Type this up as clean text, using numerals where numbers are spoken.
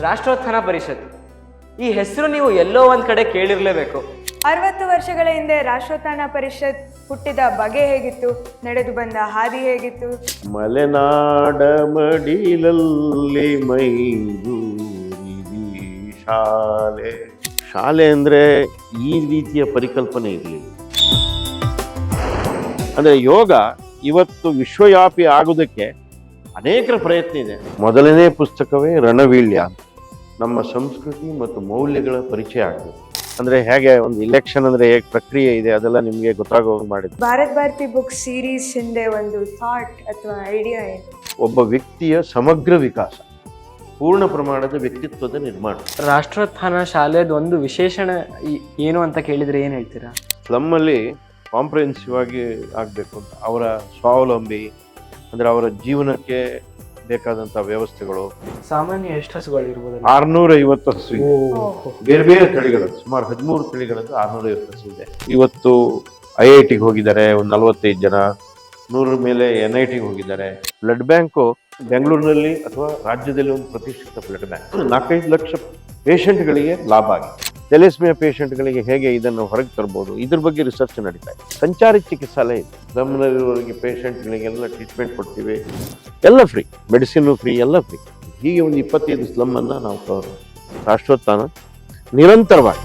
ರಾಷ್ಟ್ರೋತ್ಥಾನ ಪರಿಷತ್, ಈ ಹೆಸರು ನೀವು ಎಲ್ಲೋ ಒಂದ್ ಕಡೆ ಕೇಳಿರ್ಲೇಬೇಕು. 60 ವರ್ಷಗಳ ಹಿಂದೆ ರಾಷ್ಟ್ರೋತ್ಥಾನ ಪರಿಷತ್ ಹುಟ್ಟಿದ ಬಗೆ ಹೇಗಿತ್ತು, ನಡೆದು ಬಂದ ಹಾದಿ ಹೇಗಿತ್ತು? ಮಲೆನಾಡ ಮಡಿಲಲ್ಲಿ ಮೈದೂರಿದಿ ಶಾಲೆ. ಶಾಲೆ ಅಂದರೆ ಈ ರೀತಿಯ ಪರಿಕಲ್ಪನೆ ಇರಲಿಲ್ಲ. ಅಂದರೆ ಯೋಗ ಇವತ್ತು ವಿಶ್ವವ್ಯಾಪಿ ಆಗುವುದಕ್ಕೆ ಅನೇಕರ ಪ್ರಯತ್ನ ಇದೆ. ಮೊದಲನೇ ಪುಸ್ತಕವೇ ರಣವೀಳ್ಯ. ನಮ್ಮ ಸಂಸ್ಕೃತಿ ಮತ್ತು ಮೌಲ್ಯಗಳ ಪರಿಚಯ ಆಗಬೇಕು. ಅಂದರೆ ಹೇಗೆ ಒಂದು ಇಲೆಕ್ಷನ್ ಅಂದರೆ ಹೇಗೆ ಪ್ರಕ್ರಿಯೆ ಇದೆ ಅದೆಲ್ಲ ನಿಮಗೆ ಗೊತ್ತಾಗೋದು ಮಾಡಿದ್ದು. ಭಾರತ್ ಭಾರತಿ ಬುಕ್ ಸೀರೀಸ್ ಹಿಂದೆ ಒಂದು ಥಾಟ್ ಅಥವಾ ಐಡಿಯಾ ಏನು? ಒಬ್ಬ ವ್ಯಕ್ತಿಯ ಸಮಗ್ರ ವಿಕಾಸ, ಪೂರ್ಣ ಪ್ರಮಾಣದ ವ್ಯಕ್ತಿತ್ವದ ನಿರ್ಮಾಣ. ರಾಷ್ಟ್ರೋತ್ಥಾನ ಶಾಲೆದ ಒಂದು ವಿಶೇಷಣ ಏನು ಅಂತ ಕೇಳಿದ್ರೆ ಏನು ಹೇಳ್ತೀರಾ? ಸ್ಲಮ್ಮಲ್ಲಿ ಕಾಂಪ್ರಿಹೆನ್ಸಿವ್ ಆಗಿ ಆಗಬೇಕು ಅಂತ, ಅವರ ಸ್ವಾವಲಂಬಿ ಅಂದರೆ ಅವರ ಜೀವನಕ್ಕೆ ಬೇಕಾದಂಥ ವ್ಯವಸ್ಥೆಗಳು. ಸಾಮಾನ್ಯ ಎಷ್ಟು ಹಸುಗಳು ಇರ್ಬೋದು? 650 ಹಸು ಇದೆ. ಬೇರೆ ಬೇರೆ ತಳಿಗಳು, ಸುಮಾರು 13 ತಳಿಗಳದ್ದು 650 ಹಸು ಇದೆ. ಇವತ್ತು IITಗೆ ಹೋಗಿದ್ದಾರೆ ಒಂದು 45 ಜನ, 100 ಮೇಲೆ NITಗೆ ಹೋಗಿದ್ದಾರೆ. ಬ್ಲಡ್ ಬ್ಯಾಂಕು ಬೆಂಗಳೂರಿನಲ್ಲಿ ಅಥವಾ ರಾಜ್ಯದಲ್ಲಿ ಒಂದು ಪ್ರತಿಷ್ಠಿತ ಬ್ಲಡ್ ಬ್ಯಾಂಕ್. 4-5 ಲಕ್ಷ ಪೇಷಂಟ್ಗಳಿಗೆ ಲಾಭ ಆಗಿದೆ. ಥೆಲೇಸ್ಮಿಯಾ ಪೇಷಂಟ್ಗಳಿಗೆ ಹೇಗೆ ಇದನ್ನು ಹೊರಗೆ ತರ್ಬೋದು, ಇದ್ರ ಬಗ್ಗೆ ರಿಸರ್ಚ್ ನಡೀತಾ ಇದೆ. ಸಂಚಾರಿ ಚಿಕಿತ್ಸಾಲಯ ಇದೆ. ಸ್ಲಮ್ನಲ್ಲಿರುವವರಿಗೆ ಪೇಷಂಟ್ಗಳಿಗೆಲ್ಲ ಟ್ರೀಟ್ಮೆಂಟ್ ಕೊಡ್ತೀವಿ, ಎಲ್ಲ ಫ್ರೀ, ಮೆಡಿಸಿನ್ನು ಫ್ರೀ, ಎಲ್ಲ ಫ್ರೀ. ಹೀಗೆ ಒಂದು 25 ಸ್ಲಮ್ಮನ್ನು ನಾವು ರಾಷ್ಟ್ರೋತ್ಥಾನ ನಿರಂತರವಾಗಿ